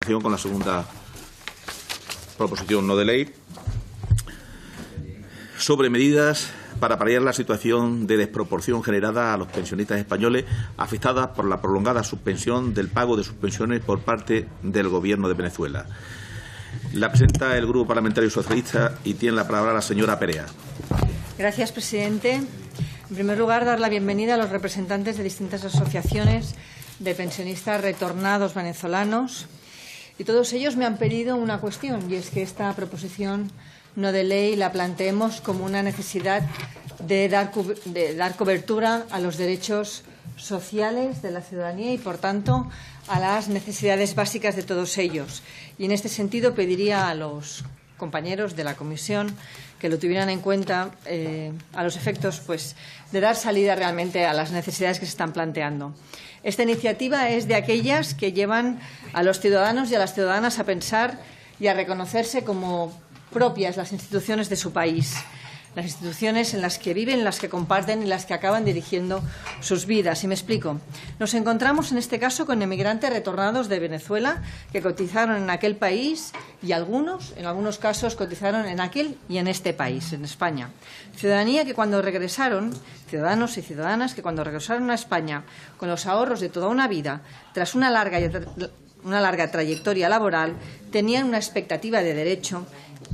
continuación con la segunda proposición no de ley sobre medidas para paliar la situación de desproporción generada a los pensionistas españoles afectadas por la prolongada suspensión del pago de sus pensiones por parte del Gobierno de Venezuela. La presenta el Grupo Parlamentario Socialista y tiene la palabra la señora Perea. Gracias, presidente. En primer lugar, dar la bienvenida a los representantes de distintas asociaciones de pensionistas retornados venezolanos. Y todos ellos me han pedido una cuestión, y es que esta proposición no de ley la planteemos como una necesidad de dar cobertura a los derechos sociales de la ciudadanía y, por tanto, a las necesidades básicas de todos ellos. Y en este sentido pediría a los compañeros de la comisión que lo tuvieran en cuenta a los efectos de dar salida realmente a las necesidades que se están planteando. Esta iniciativa es de aquellas que llevan a los ciudadanos y a las ciudadanas a pensar y a reconocerse como propias las instituciones de su país, las instituciones en las que viven, en las que comparten y las que acaban dirigiendo sus vidas. Y me explico. Nos encontramos en este caso con emigrantes retornados de Venezuela que cotizaron en aquel país y algunos, en algunos casos, cotizaron en aquel y en este país, en España. Ciudadanía que cuando regresaron, ciudadanos y ciudadanas que cuando regresaron a España con los ahorros de toda una vida, tras una larga trayectoria laboral, tenían una expectativa de derecho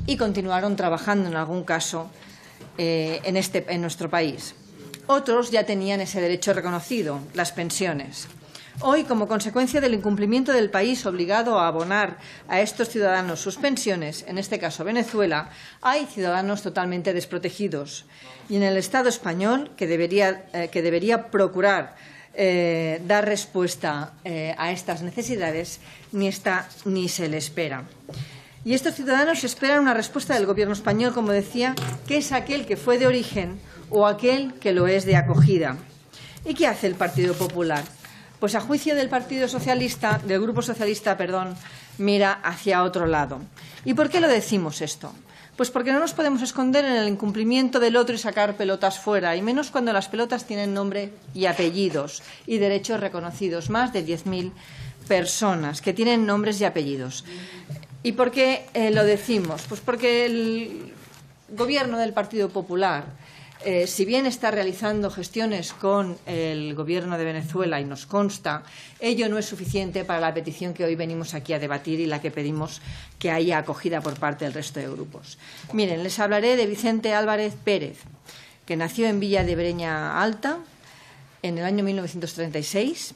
y continuaron trabajando en algún caso en nuestro país. Otros ya tenían ese derecho reconocido, las pensiones. Hoy, como consecuencia del incumplimiento del país obligado a abonar a estos ciudadanos sus pensiones, en este caso Venezuela, hay ciudadanos totalmente desprotegidos. Y en el Estado español, que debería procurar dar respuesta a estas necesidades, ni se le espera. Y estos ciudadanos esperan una respuesta del Gobierno español, como decía, que es aquel que fue de origen o aquel que lo es de acogida. ¿Y qué hace el Partido Popular? Pues a juicio del Grupo Socialista, mira hacia otro lado. ¿Y por qué lo decimos esto? Pues porque no nos podemos esconder en el incumplimiento del otro y sacar pelotas fuera, y menos cuando las pelotas tienen nombre y apellidos y derechos reconocidos, más de 10.000 personas que tienen nombres y apellidos. ¿Y por qué lo decimos? Pues porque el Gobierno del Partido Popular, si bien está realizando gestiones con el Gobierno de Venezuela y nos consta, ello no es suficiente para la petición que hoy venimos aquí a debatir y la que pedimos que haya acogida por parte del resto de grupos. Miren, les hablaré de Vicente Álvarez Pérez, que nació en Villa de Breña Alta en el año 1936.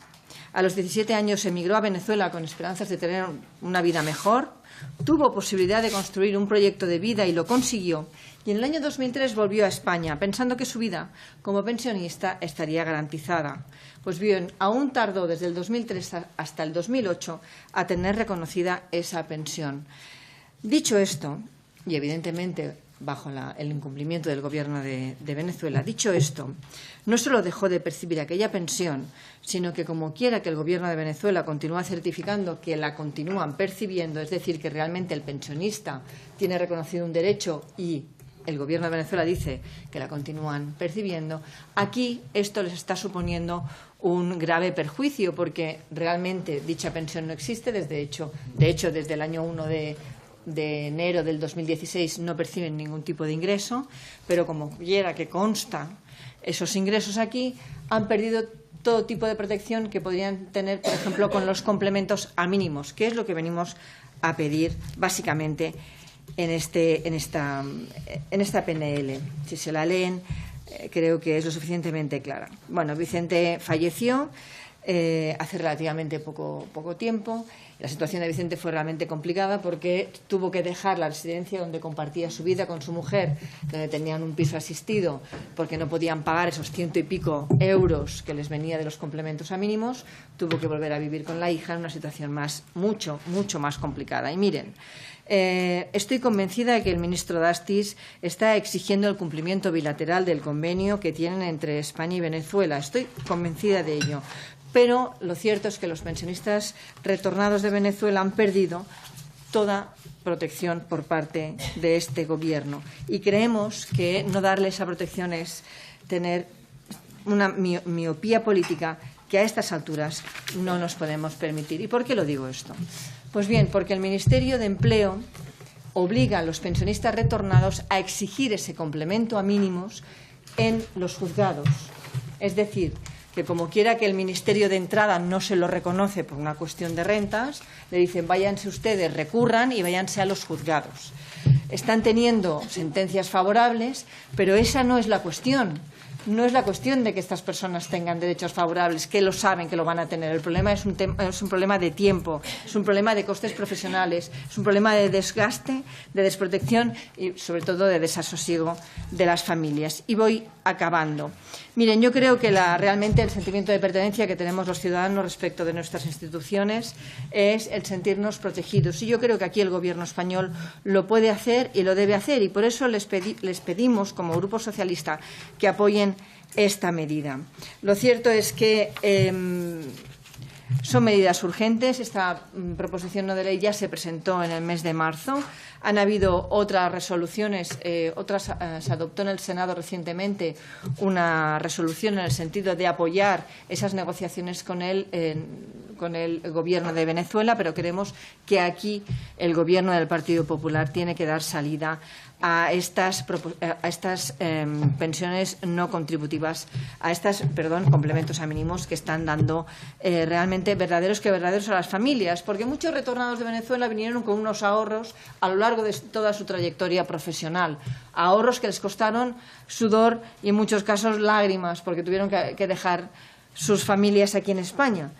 A los 17 años emigró a Venezuela con esperanzas de tener una vida mejor. Tuvo posibilidad de construir un proyecto de vida y lo consiguió. Y en el año 2003 volvió a España, pensando que su vida como pensionista estaría garantizada. Pues bien, aún tardó desde el 2003 hasta el 2008 a tener reconocida esa pensión. Dicho esto, y evidentemente bajo el incumplimiento del Gobierno de Venezuela, dicho esto, no solo dejó de percibir aquella pensión, sino que como quiera que el Gobierno de Venezuela continúa certificando que la continúan percibiendo, es decir, que realmente el pensionista tiene reconocido un derecho y el Gobierno de Venezuela dice que la continúan percibiendo, aquí esto les está suponiendo un grave perjuicio porque realmente dicha pensión no existe, de hecho desde el año 1 de enero del 2016 no perciben ningún tipo de ingreso, pero como quiera que consta esos ingresos aquí, han perdido todo tipo de protección que podrían tener, por ejemplo, con los complementos a mínimos, que es lo que venimos a pedir básicamente en esta PNL. Si se la leen, creo que es lo suficientemente clara. Bueno, Vicente falleció hace relativamente poco tiempo. La situación de Vicente fue realmente complicada porque tuvo que dejar la residencia donde compartía su vida con su mujer, donde tenían un piso asistido, porque no podían pagar esos 100 y pico euros que les venía de los complementos a mínimos. Tuvo que volver a vivir con la hija en una situación mucho más complicada. Y miren, estoy convencida de que el ministro Dastis está exigiendo el cumplimiento bilateral del convenio que tienen entre España y Venezuela. Estoy convencida de ello. Pero lo cierto es que los pensionistas retornados de Venezuela han perdido toda protección por parte de este Gobierno. Y creemos que no darle esa protección es tener una miopía política que a estas alturas no nos podemos permitir. ¿Y por qué lo digo esto? Pues bien, porque el Ministerio de Empleo obliga a los pensionistas retornados a exigir ese complemento a mínimos en los juzgados. Es decir, que como quiera que el Ministerio de entrada no se lo reconoce por una cuestión de rentas, le dicen váyanse ustedes, recurran y váyanse a los juzgados. Están teniendo sentencias favorables, pero esa no es la cuestión. No es la cuestión de que estas personas tengan derechos favorables, que lo saben que lo van a tener. El problema es un problema de tiempo, es un problema de costes profesionales, es un problema de desgaste, de desprotección y, sobre todo, de desasosiego de las familias. Y voy acabando. Miren, yo creo que realmente el sentimiento de pertenencia que tenemos los ciudadanos respecto de nuestras instituciones es el sentirnos protegidos. Y yo creo que aquí el Gobierno español lo puede hacer y lo debe hacer. Y por eso les pedimos, como Grupo Socialista, que apoyen esta medida. Lo cierto es que son medidas urgentes. Esta proposición no de ley ya se presentó en el mes de marzo. Han habido otras resoluciones, se adoptó en el Senado recientemente una resolución en el sentido de apoyar esas negociaciones con el Gobierno de Venezuela, pero creemos que aquí el Gobierno del Partido Popular tiene que dar salida a estas pensiones no contributivas, complementos a mínimos que están dando realmente verdaderos a las familias, porque muchos retornados de Venezuela vinieron con unos ahorros a lo largo de toda su trayectoria profesional, ahorros que les costaron sudor y en muchos casos lágrimas, porque tuvieron que dejar sus familias aquí en España.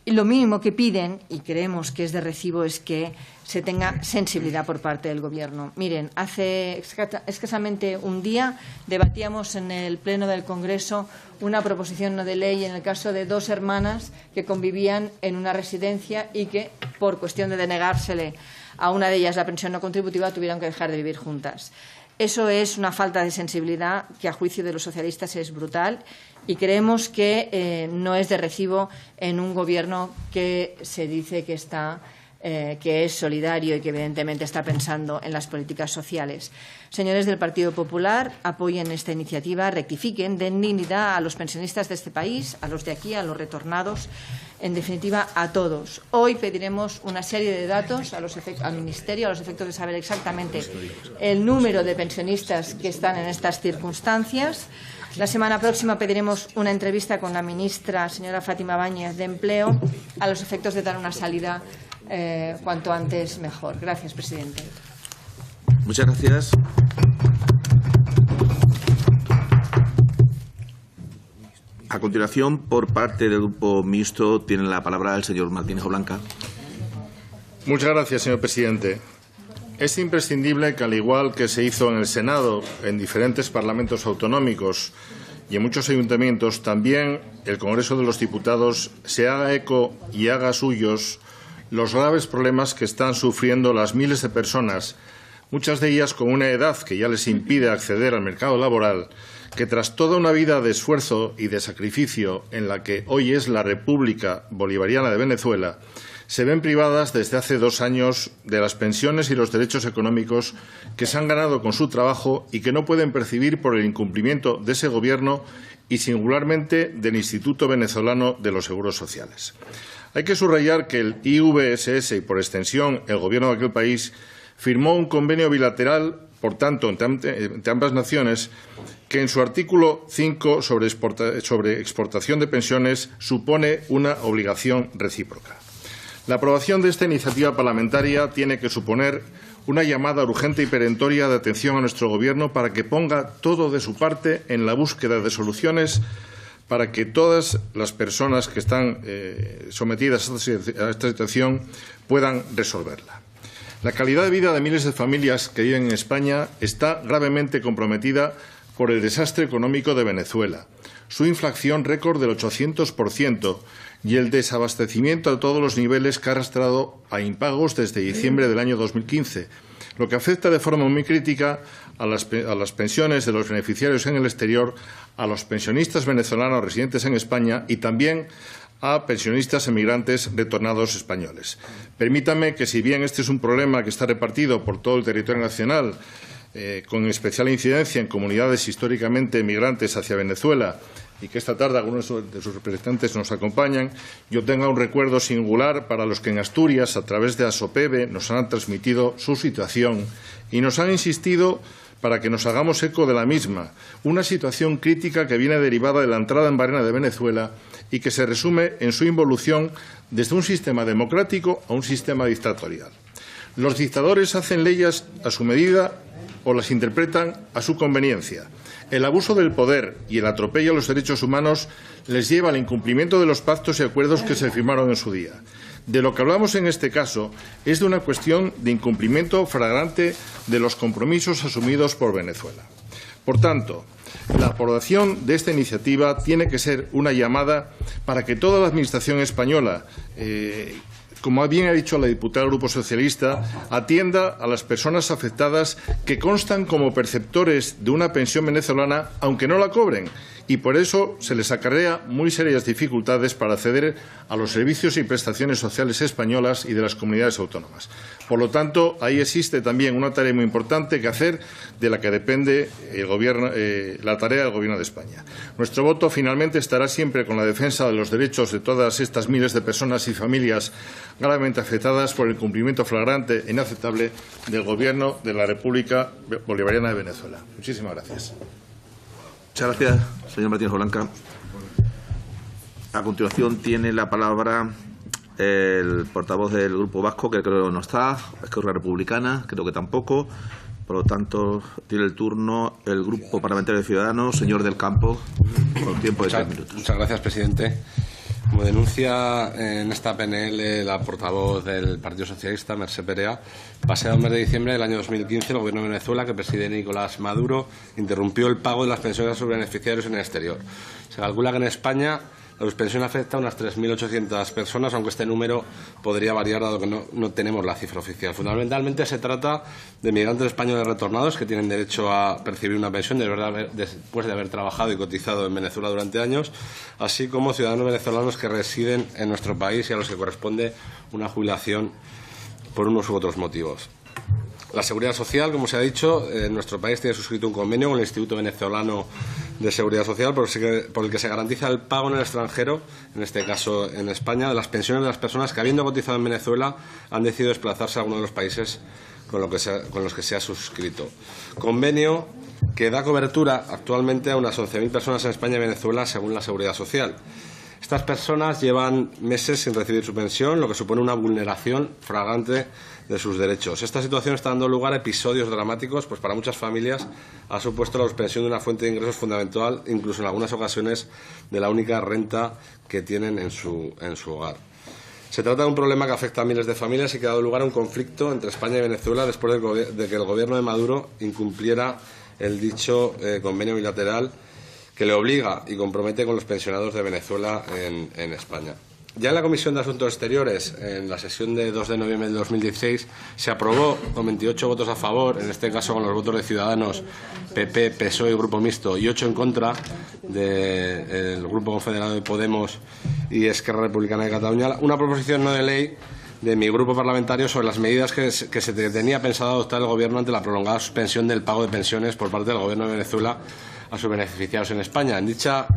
Y lo mínimo que piden, y creemos que es de recibo, es que se tenga sensibilidad por parte del Gobierno. Miren, hace escasamente un día debatíamos en el Pleno del Congreso una proposición no de ley en el caso de dos hermanas que convivían en una residencia y que, por cuestión de denegársele a una de ellas la pensión no contributiva, tuvieron que dejar de vivir juntas. Eso es una falta de sensibilidad que, a juicio de los socialistas, es brutal y creemos que no es de recibo en un Gobierno que se dice que es solidario y que evidentemente está pensando en las políticas sociales. Señores del Partido Popular, apoyen esta iniciativa, rectifiquen, den dignidad a los pensionistas de este país, a los de aquí, a los retornados, en definitiva a todos. Hoy pediremos una serie de datos al Ministerio a los efectos de saber exactamente el número de pensionistas que están en estas circunstancias. La semana próxima pediremos una entrevista con la ministra, señora Fátima Báñez, de Empleo, a los efectos de dar una salida cuanto antes mejor. Gracias, presidente. Muchas gracias. A continuación, por parte del Grupo Mixto, tiene la palabra el señor Martínez Blanca. Muchas gracias, señor presidente. Es imprescindible que, al igual que se hizo en el Senado, en diferentes parlamentos autonómicos y en muchos ayuntamientos, también el Congreso de los Diputados se haga eco y haga suyos los graves problemas que están sufriendo las miles de personas, muchas de ellas con una edad que ya les impide acceder al mercado laboral, que tras toda una vida de esfuerzo y de sacrificio en la que hoy es la República Bolivariana de Venezuela, se ven privadas desde hace 2 años de las pensiones y los derechos económicos que se han ganado con su trabajo y que no pueden percibir por el incumplimiento de ese Gobierno y singularmente del Instituto Venezolano de los Seguros Sociales. Hay que subrayar que el IVSS y, por extensión, el Gobierno de aquel país firmó un convenio bilateral, por tanto, entre ambas naciones, que en su artículo 5 sobre exportación de pensiones supone una obligación recíproca. La aprobación de esta iniciativa parlamentaria tiene que suponer una llamada urgente y perentoria de atención a nuestro Gobierno para que ponga todo de su parte en la búsqueda de soluciones para que todas las personas que están sometidas a esta situación puedan resolverla. La calidad de vida de miles de familias que viven en España está gravemente comprometida por el desastre económico de Venezuela, su inflación récord del 800% y el desabastecimiento a todos los niveles que ha arrastrado a impagos desde diciembre del año 2015, lo que afecta de forma muy crítica a las pensiones de los beneficiarios en el exterior, a los pensionistas venezolanos residentes en España y también a pensionistas emigrantes retornados españoles. Permítame que, si bien este es un problema que está repartido por todo el territorio nacional, con especial incidencia en comunidades históricamente emigrantes hacia Venezuela y que esta tarde algunos de sus representantes nos acompañan, yo tenga un recuerdo singular para los que en Asturias, a través de ASOPEBE, nos han transmitido su situación y nos han insistido para que nos hagamos eco de la misma, una situación crítica que viene derivada de la entrada en barrena de Venezuela y que se resume en su involución desde un sistema democrático a un sistema dictatorial. Los dictadores hacen leyes a su medida o las interpretan a su conveniencia. El abuso del poder y el atropello a los derechos humanos les lleva al incumplimiento de los pactos y acuerdos que se firmaron en su día. De lo que hablamos en este caso es de una cuestión de incumplimiento flagrante de los compromisos asumidos por Venezuela. Por tanto, la aprobación de esta iniciativa tiene que ser una llamada para que toda la Administración española, como bien ha dicho la diputada del Grupo Socialista, atienda a las personas afectadas que constan como perceptores de una pensión venezolana, aunque no la cobren, y por eso se les acarrea muy serias dificultades para acceder a los servicios y prestaciones sociales españolas y de las comunidades autónomas. Por lo tanto, ahí existe también una tarea muy importante que hacer, de la que depende la tarea del Gobierno de España. Nuestro voto finalmente estará siempre con la defensa de los derechos de todas estas miles de personas y familias gravemente afectadas por el cumplimiento flagrante e inaceptable del Gobierno de la República Bolivariana de Venezuela. Muchísimas gracias. Muchas gracias, señor Martínez Blanca. A continuación tiene la palabra el portavoz del Grupo Vasco, que creo que no está, Esquerra Republicana, creo que tampoco. Por lo tanto, tiene el turno el Grupo Parlamentario de Ciudadanos, señor Del Campo, con tiempo de 3 minutos. Muchas gracias, presidente. Como denuncia en esta PNL la portavoz del Partido Socialista, Mercè Perea, pasado el mes de diciembre del año 2015, el Gobierno de Venezuela, que preside Nicolás Maduro, interrumpió el pago de las pensiones a sus beneficiarios en el exterior. Se calcula que en España la suspensión afecta a unas 3.800 personas, aunque este número podría variar dado que no tenemos la cifra oficial. Fundamentalmente se trata de migrantes españoles retornados que tienen derecho a percibir una pensión después de haber trabajado y cotizado en Venezuela durante años, así como ciudadanos venezolanos que residen en nuestro país y a los que corresponde una jubilación por unos u otros motivos. La Seguridad Social, como se ha dicho, en nuestro país tiene suscrito un convenio con el Instituto Venezolano de Seguridad Social por el que se garantiza el pago en el extranjero, en este caso en España, de las pensiones de las personas que, habiendo cotizado en Venezuela, han decidido desplazarse a alguno de los países con los que se ha suscrito. Convenio que da cobertura actualmente a unas 11.000 personas en España y Venezuela, según la Seguridad Social. Estas personas llevan meses sin recibir su pensión, lo que supone una vulneración flagrante de sus derechos. Esta situación está dando lugar a episodios dramáticos, pues para muchas familias ha supuesto la suspensión de una fuente de ingresos fundamental, incluso en algunas ocasiones de la única renta que tienen en su hogar. Se trata de un problema que afecta a miles de familias y que ha dado lugar a un conflicto entre España y Venezuela después de que el Gobierno de Maduro incumpliera el dicho convenio bilateral que le obliga y compromete con los pensionados de Venezuela en España. Ya en la Comisión de Asuntos Exteriores, en la sesión de 2 de noviembre de 2016, se aprobó con 28 votos a favor, en este caso con los votos de Ciudadanos, PP, PSOE y Grupo Mixto, y 8 en contra del Grupo Confederado de Podemos y Esquerra Republicana de Cataluña, una proposición no de ley de mi grupo parlamentario sobre las medidas que se tenía pensado adoptar el Gobierno ante la prolongada suspensión del pago de pensiones por parte del Gobierno de Venezuela a sus beneficiarios en España. En dicha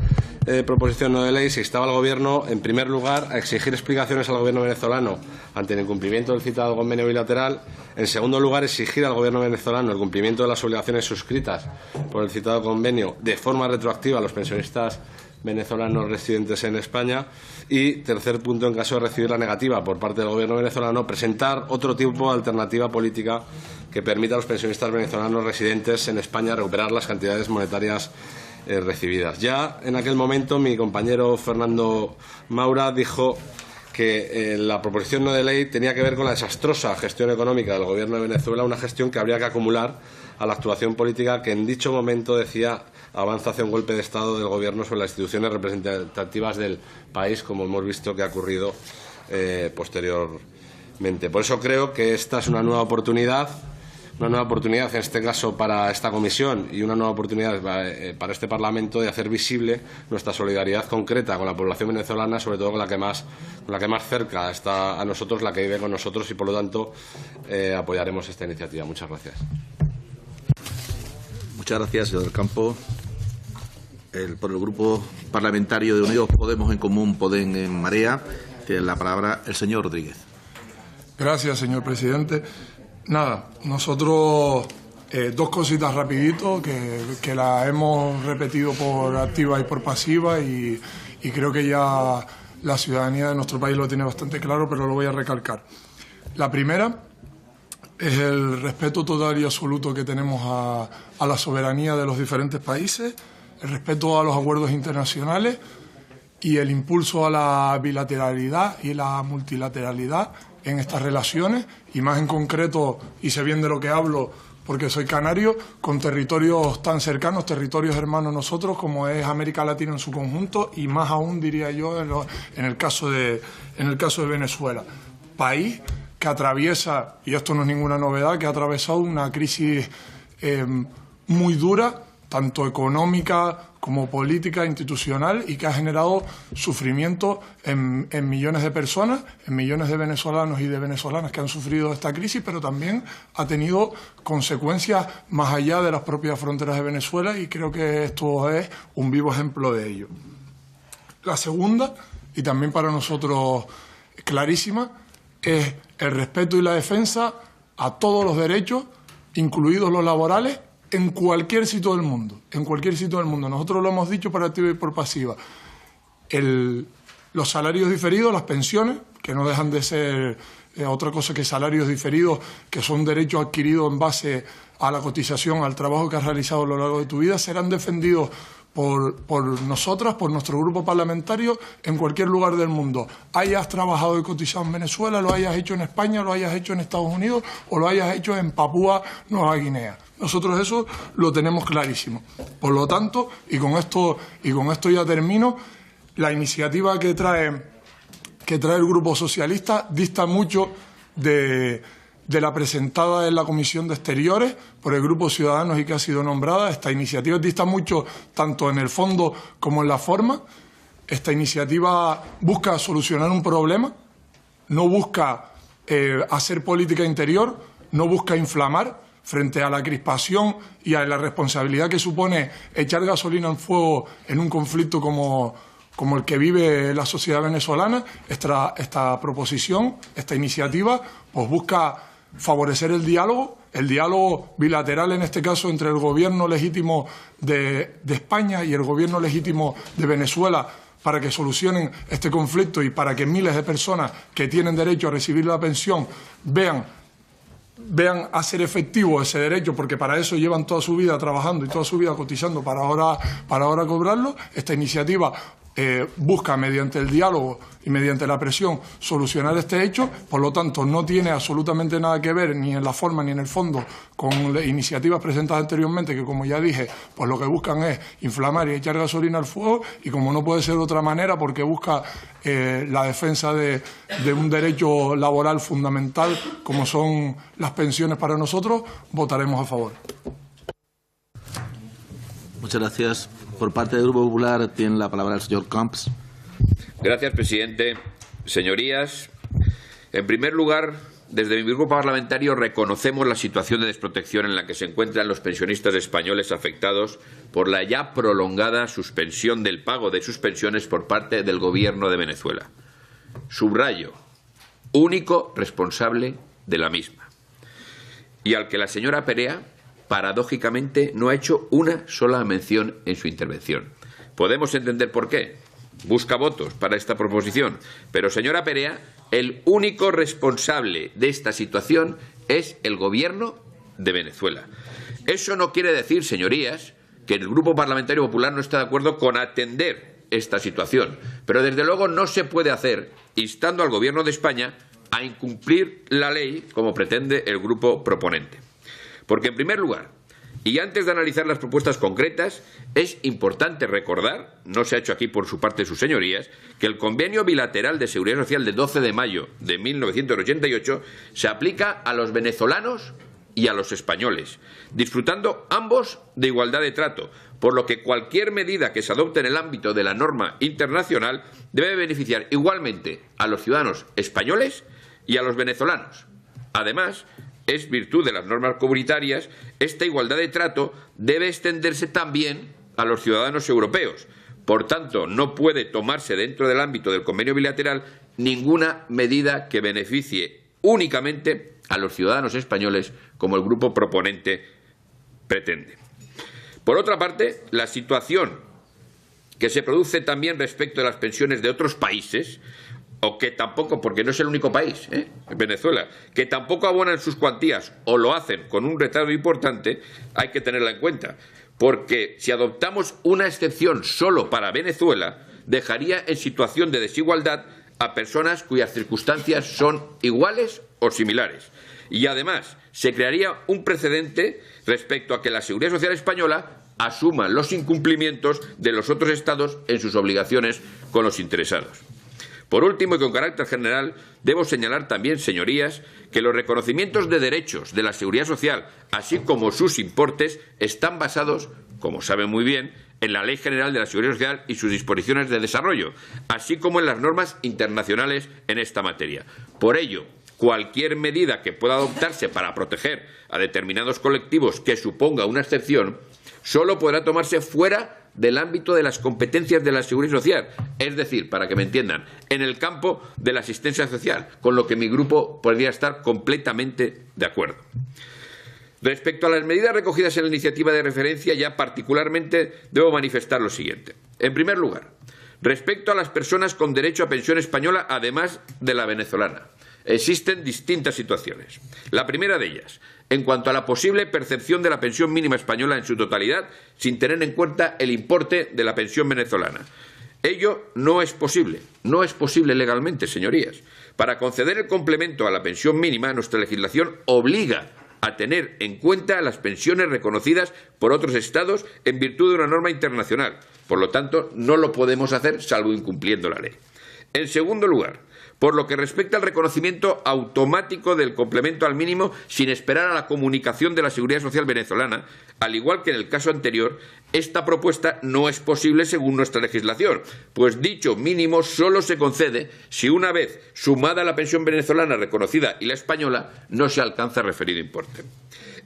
proposición no de ley se instaba al Gobierno, en primer lugar, a exigir explicaciones al Gobierno venezolano ante el incumplimiento del citado convenio bilateral. En segundo lugar, exigir al Gobierno venezolano el cumplimiento de las obligaciones suscritas por el citado convenio de forma retroactiva a los pensionistas venezolanos residentes en España. Y, tercer punto, en caso de recibir la negativa por parte del Gobierno venezolano, presentar otro tipo de alternativa política que permita a los pensionistas venezolanos residentes en España recuperar las cantidades monetarias recibidas. Ya en aquel momento mi compañero Fernando Maura dijo que la proposición no de ley tenía que ver con la desastrosa gestión económica del Gobierno de Venezuela, una gestión que habría que acumular a la actuación política que en dicho momento decía avanza hacia un golpe de Estado del Gobierno sobre las instituciones representativas del país, como hemos visto que ha ocurrido posteriormente. Por eso creo que esta es una nueva oportunidad en este caso para esta comisión y una nueva oportunidad para este Parlamento de hacer visible nuestra solidaridad concreta con la población venezolana, sobre todo con la que más cerca está a nosotros, la que vive con nosotros, y por lo tanto apoyaremos esta iniciativa. Muchas gracias. Muchas gracias, señor Del Campo. Por el Grupo Parlamentario de Unidos Podemos en Común, Podem en Marea, tiene la palabra el señor Rodríguez. Gracias, señor presidente. Nada, nosotros dos cositas rapidito que las hemos repetido por activa y por pasiva y creo que ya la ciudadanía de nuestro país lo tiene bastante claro, pero lo voy a recalcar. La primera es el respeto total y absoluto que tenemos a la soberanía de los diferentes países, el respeto a los acuerdos internacionales y el impulso a la bilateralidad y la multilateralidad en estas relaciones, y más en concreto, y sé bien de lo que hablo porque soy canario, con territorios tan cercanos, territorios hermanos nosotros, como es América Latina en su conjunto, y más aún, diría yo, en el caso de Venezuela. País que atraviesa, y esto no es ninguna novedad, que ha atravesado una crisis muy dura, tanto económica como política, institucional, y que ha generado sufrimiento en millones de personas, en millones de venezolanos y de venezolanas que han sufrido esta crisis, pero también ha tenido consecuencias más allá de las propias fronteras de Venezuela, y creo que esto es un vivo ejemplo de ello. La segunda, y también para nosotros clarísima, es el respeto y la defensa a todos los derechos, incluidos los laborales, en cualquier sitio del mundo, en cualquier sitio del mundo. Nosotros lo hemos dicho por activa y por pasiva. Los salarios diferidos, las pensiones, que no dejan de ser otra cosa que salarios diferidos, que son derechos adquiridos en base a la cotización, al trabajo que has realizado a lo largo de tu vida, serán defendidos por nosotras, por nuestro grupo parlamentario, en cualquier lugar del mundo. Hayas trabajado y cotizado en Venezuela, lo hayas hecho en España, lo hayas hecho en Estados Unidos o lo hayas hecho en Papúa Nueva Guinea. Nosotros eso lo tenemos clarísimo. Por lo tanto, y con esto ya termino, la iniciativa que trae el Grupo Socialista dista mucho de la presentada en la Comisión de Exteriores por el Grupo Ciudadanos y que ha sido nombrada. Esta iniciativa dista mucho tanto en el fondo como en la forma. Esta iniciativa busca solucionar un problema, no busca hacer política interior, no busca inflamar frente a la crispación y a la responsabilidad que supone echar gasolina al fuego en un conflicto como el que vive la sociedad venezolana. Esta proposición, esta iniciativa, pues busca favorecer el diálogo bilateral, en este caso, entre el gobierno legítimo de España y el gobierno legítimo de Venezuela, para que solucionen este conflicto y para que miles de personas que tienen derecho a recibir la pensión vean hacer efectivo ese derecho, porque para eso llevan toda su vida trabajando y toda su vida cotizando para ahora cobrarlo. Esta iniciativa busca, mediante el diálogo y mediante la presión, solucionar este hecho. Por lo tanto, no tiene absolutamente nada que ver, ni en la forma ni en el fondo, con las iniciativas presentadas anteriormente, que, como ya dije, pues lo que buscan es inflamar y echar gasolina al fuego, y como no puede ser de otra manera, porque busca la defensa de un derecho laboral fundamental, como son las pensiones para nosotros, votaremos a favor. Muchas gracias. Por parte del Grupo Popular tiene la palabra el señor Camps. Gracias, presidente. Señorías, en primer lugar, desde mi grupo parlamentario reconocemos la situación de desprotección en la que se encuentran los pensionistas españoles afectados por la ya prolongada suspensión del pago de sus pensiones por parte del Gobierno de Venezuela. Subrayo, único responsable de la misma, y al que la señora Perea, paradójicamente, no ha hecho una sola mención en su intervención. Podemos entender por qué. Busca votos para esta proposición. Pero, señora Perea, el único responsable de esta situación es el Gobierno de Venezuela. Eso no quiere decir, señorías, que el Grupo Parlamentario Popular no está de acuerdo con atender esta situación. Pero, desde luego, no se puede hacer instando al Gobierno de España a incumplir la ley como pretende el grupo proponente. Porque, en primer lugar, y antes de analizar las propuestas concretas, es importante recordar, no se ha hecho aquí por su parte sus señorías, que el Convenio Bilateral de Seguridad Social de 12 de mayo de 1988 se aplica a los venezolanos y a los españoles, disfrutando ambos de igualdad de trato, por lo que cualquier medida que se adopte en el ámbito de la norma internacional debe beneficiar igualmente a los ciudadanos españoles y a los venezolanos. Además, es virtud de las normas comunitarias, esta igualdad de trato debe extenderse también a los ciudadanos europeos. Por tanto, no puede tomarse dentro del ámbito del convenio bilateral ninguna medida que beneficie únicamente a los ciudadanos españoles, como el grupo proponente pretende. Por otra parte, la situación que se produce también respecto de las pensiones de otros países, o que tampoco, porque no es el único país, Venezuela, que tampoco abonan sus cuantías o lo hacen con un retardo importante, hay que tenerla en cuenta. Porque si adoptamos una excepción solo para Venezuela, dejaría en situación de desigualdad a personas cuyas circunstancias son iguales o similares. Y además se crearía un precedente respecto a que la Seguridad Social española asuma los incumplimientos de los otros Estados en sus obligaciones con los interesados. Por último, y con carácter general, debo señalar también, señorías, que los reconocimientos de derechos de la Seguridad Social, así como sus importes, están basados, como saben muy bien, en la Ley General de la Seguridad Social y sus disposiciones de desarrollo, así como en las normas internacionales en esta materia. Por ello, cualquier medida que pueda adoptarse para proteger a determinados colectivos que suponga una excepción, solo podrá tomarse fuera del ámbito de las competencias de la Seguridad Social, es decir, para que me entiendan, en el campo de la asistencia social, con lo que mi grupo podría estar completamente de acuerdo. Respecto a las medidas recogidas en la iniciativa de referencia, ya particularmente debo manifestar lo siguiente. En primer lugar, respecto a las personas con derecho a pensión española, además de la venezolana, existen distintas situaciones. La primera de ellas, en cuanto a la posible percepción de la pensión mínima española en su totalidad, sin tener en cuenta el importe de la pensión venezolana. Ello no es posible legalmente, señorías. Para conceder el complemento a la pensión mínima, nuestra legislación obliga a tener en cuenta las pensiones reconocidas por otros Estados en virtud de una norma internacional. Por lo tanto, no lo podemos hacer salvo incumpliendo la ley. En segundo lugar, por lo que respecta al reconocimiento automático del complemento al mínimo sin esperar a la comunicación de la Seguridad Social venezolana, al igual que en el caso anterior, esta propuesta no es posible según nuestra legislación, pues dicho mínimo solo se concede si una vez sumada la pensión venezolana reconocida y la española no se alcanza el referido importe.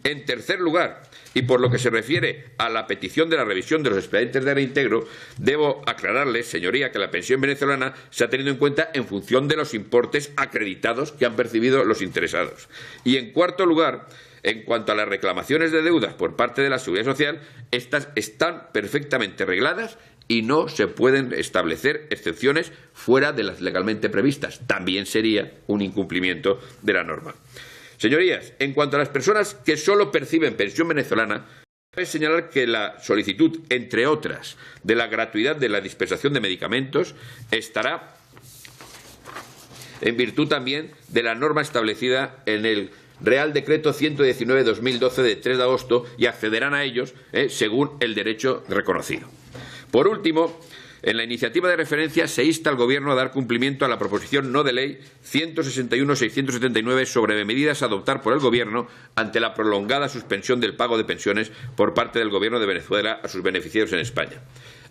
En tercer lugar, y por lo que se refiere a la petición de la revisión de los expedientes de reintegro, debo aclararles, señoría, que la pensión venezolana se ha tenido en cuenta en función de los importes acreditados que han percibido los interesados. Y en cuarto lugar, en cuanto a las reclamaciones de deudas por parte de la Seguridad Social, estas están perfectamente regladas y no se pueden establecer excepciones fuera de las legalmente previstas. También sería un incumplimiento de la norma. Señorías, en cuanto a las personas que solo perciben pensión venezolana, cabe señalar que la solicitud, entre otras, de la gratuidad de la dispensación de medicamentos estará en virtud también de la norma establecida en el Real Decreto 119/2012 de 3 de agosto y accederán a ellos según el derecho reconocido. Por último, en la iniciativa de referencia se insta al Gobierno a dar cumplimiento a la proposición no de ley 161/679 sobre medidas a adoptar por el Gobierno ante la prolongada suspensión del pago de pensiones por parte del Gobierno de Venezuela a sus beneficiarios en España.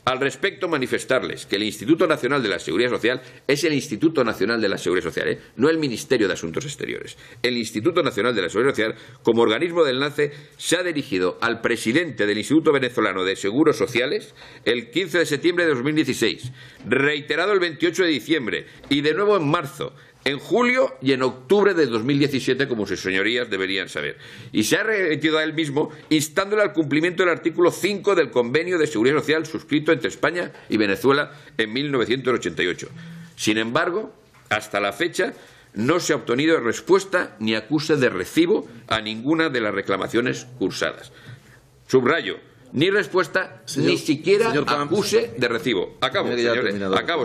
Al respecto, manifestarles que el Instituto Nacional de la Seguridad Social es el Instituto Nacional de la Seguridad Social, no el Ministerio de Asuntos Exteriores. El Instituto Nacional de la Seguridad Social, como organismo de enlace, se ha dirigido al presidente del Instituto Venezolano de Seguros Sociales el 15 de septiembre de 2016, reiterado el 28 de diciembre y de nuevo en marzo, en julio y en octubre de 2017, como sus señorías deberían saber. Y se ha remitido a él mismo instándole al cumplimiento del artículo 5 del Convenio de Seguridad Social suscrito entre España y Venezuela en 1988. Sin embargo, hasta la fecha no se ha obtenido respuesta ni acuse de recibo a ninguna de las reclamaciones cursadas. Subrayo, ni respuesta, ni siquiera acuse de recibo. Acabo,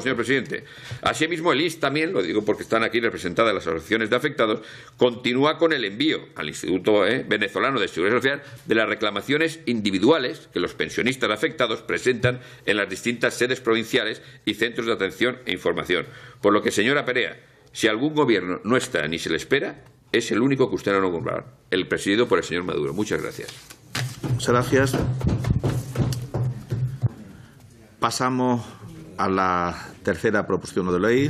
señor presidente. Asimismo, el INS también, lo digo porque están aquí representadas las asociaciones de afectados, continúa con el envío al Instituto Venezolano de Seguridad Social de las reclamaciones individuales que los pensionistas afectados presentan en las distintas sedes provinciales y centros de atención e información. Por lo que, señora Perea, si algún gobierno no está ni se le espera, es el único que usted no nombra, el presidido por el señor Maduro. Muchas gracias. Muchas gracias. Pasamos a la tercera proposición de ley.